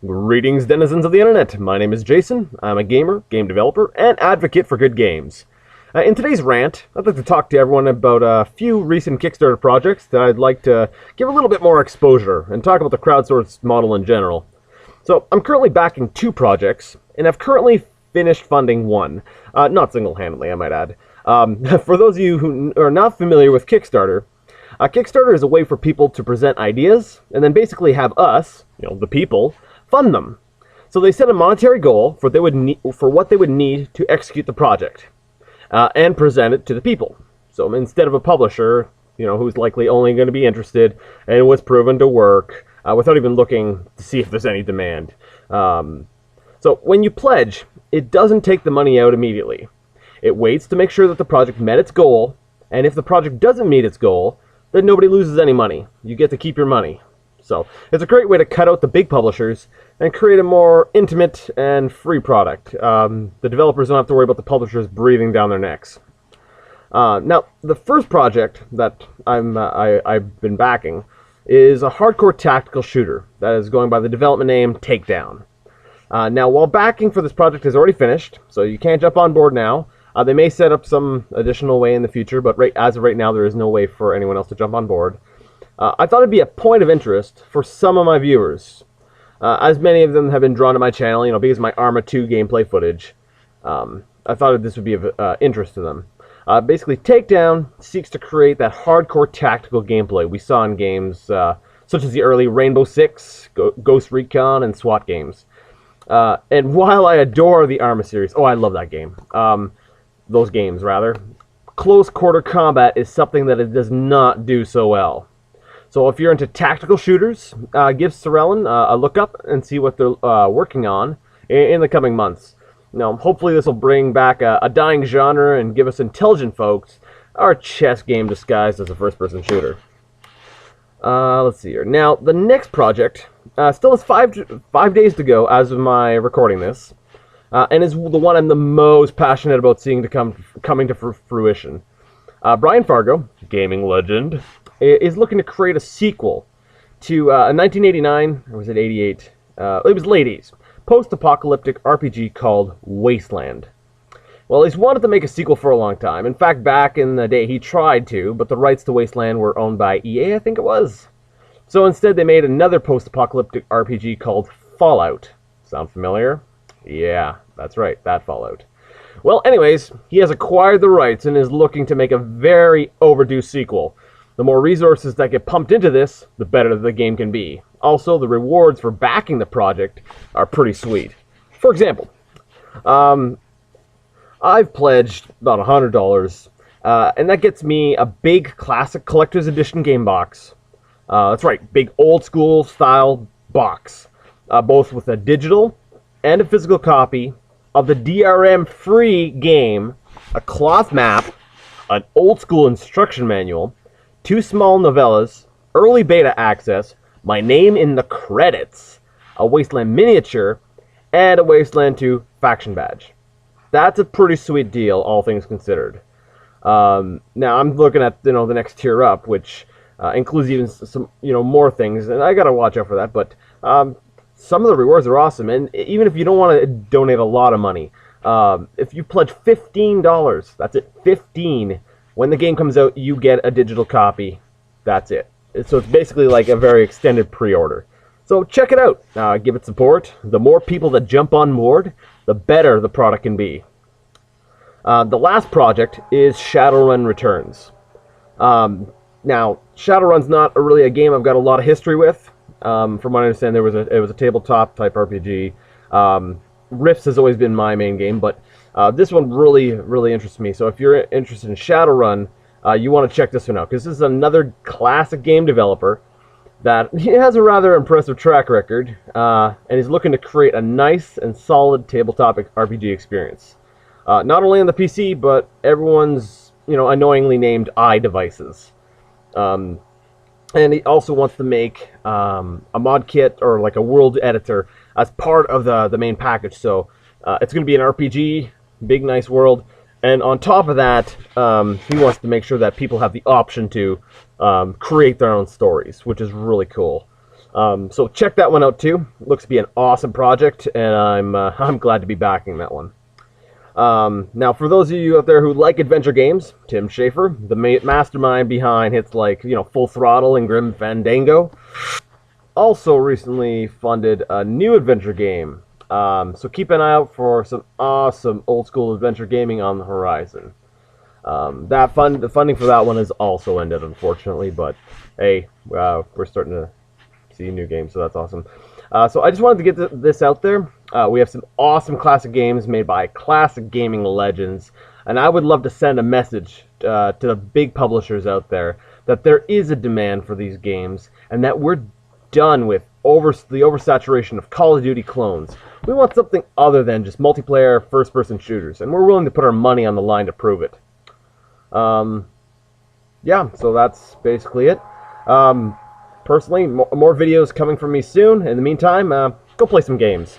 Greetings, denizens of the internet. My name is Jason. I'm a gamer, game developer, and advocate for good games. In today's rant, I'd like to talk to everyone about a few recent Kickstarter projects that I'd like to give a little bit more exposure and talk about the crowdsourced model in general. So, I'm currently backing two projects, and I've currently finished funding one. Not single-handedly, I might add. For those of you who are not familiar with Kickstarter, Kickstarter is a way for people to present ideas and then basically have us, the people, fund them. So they set a monetary goal for what they would need to execute the project, and present it to the people. So instead of a publisher, who's likely only going to be interested and was proven to work without even looking to see if there's any demand. So when you pledge, it doesn't take the money out immediately. It waits to make sure that the project met its goal, and if the project doesn't meet its goal, then nobody loses any money. You get to keep your money. So it's a great way to cut out the big publishers and create a more intimate and free product. The developers don't have to worry about the publishers breathing down their necks. Now, the first project that I've been backing is a hardcore tactical shooter that is going by the development name Takedown. Now, while backing for this project is already finished, so you can't jump on board now. They may set up some additional way in the future, but as of right now, there is no way for anyone else to jump on board. I thought it'd be a point of interest for some of my viewers, as many of them have been drawn to my channel, because of my Arma 2 gameplay footage. I thought this would be of interest to them. Basically, Takedown seeks to create that hardcore tactical gameplay we saw in games such as the early Rainbow Six, Ghost Recon, and SWAT games. And while I adore the Arma series, I love that game. Those games, rather. Close quarter combat is something that it does not do so well. So if you're into tactical shooters, give Sorellen a look up and see what they're working on in the coming months. Now, hopefully this will bring back a dying genre and give us intelligent folks our chess game disguised as a first-person shooter. Let's see here. Now, the next project still has five days to go as of my recording this. And is the one I'm the most passionate about seeing coming to fruition. Brian Fargo, gaming legend, is looking to create a sequel to a 1989, or was it 88? It was late 80s, post-apocalyptic RPG called Wasteland. Well, he's wanted to make a sequel for a long time. In fact, back in the day, he tried to, but the rights to Wasteland were owned by EA, I think it was. So instead, they made another post-apocalyptic RPG called Fallout. Sound familiar? Yeah, that's right, that Fallout. Well, anyways, he has acquired the rights and is looking to make a very overdue sequel. The more resources that get pumped into this, the better the game can be. Also, the rewards for backing the project are pretty sweet. For example, I've pledged about $100, and that gets me a big classic collector's edition game box. That's right, big old school style box, both with a digital and a physical copy of the DRM-free game, a cloth map, an old-school instruction manual, 2 small novellas, early beta access, my name in the credits, a Wasteland miniature, and a Wasteland 2 faction badge. That's a pretty sweet deal, all things considered. Now, I'm looking at the next tier up, which includes even some more things, and I gotta watch out for that, but some of the rewards are awesome, and even if you don't want to donate a lot of money, if you pledge $15, that's it, 15. When the game comes out, you get a digital copy. That's it. So it's basically like a very extended pre-order. So check it out. Give it support. The more people that jump on board, the better the product can be. The last project is Shadowrun Returns. Now, Shadowrun's not really a game I've got a lot of history with. From what I understand, it was a tabletop type RPG. Rifts has always been my main game, but this one really interests me. So if you're interested in Shadowrun, you want to check this one out, because this is another classic game developer that has a rather impressive track record, and is looking to create a nice and solid tabletop RPG experience. Not only on the PC, but everyone's annoyingly named iDevices. And he also wants to make a mod kit or like a world editor as part of the main package. So it's going to be an RPG, big nice world, and on top of that, he wants to make sure that people have the option to create their own stories, which is really cool. So check that one out too. Looks to be an awesome project, and I'm glad to be backing that one. Now, for those of you out there who like adventure games, Tim Schafer, the mastermind behind hits like Full Throttle and Grim Fandango, also recently funded a new adventure game. So keep an eye out for some awesome old school adventure gaming on the horizon. The funding for that one has also ended, unfortunately, but hey, we're starting to see new games, so that's awesome. So I just wanted to get this out there. We have some awesome classic games made by classic gaming legends, and I would love to send a message to the big publishers out there that there is a demand for these games, and that we're done with the oversaturation of Call of Duty clones. We want something other than just multiplayer first-person shooters, and we're willing to put our money on the line to prove it. Yeah, so that's basically it. Personally, more videos coming from me soon. In the meantime, go play some games.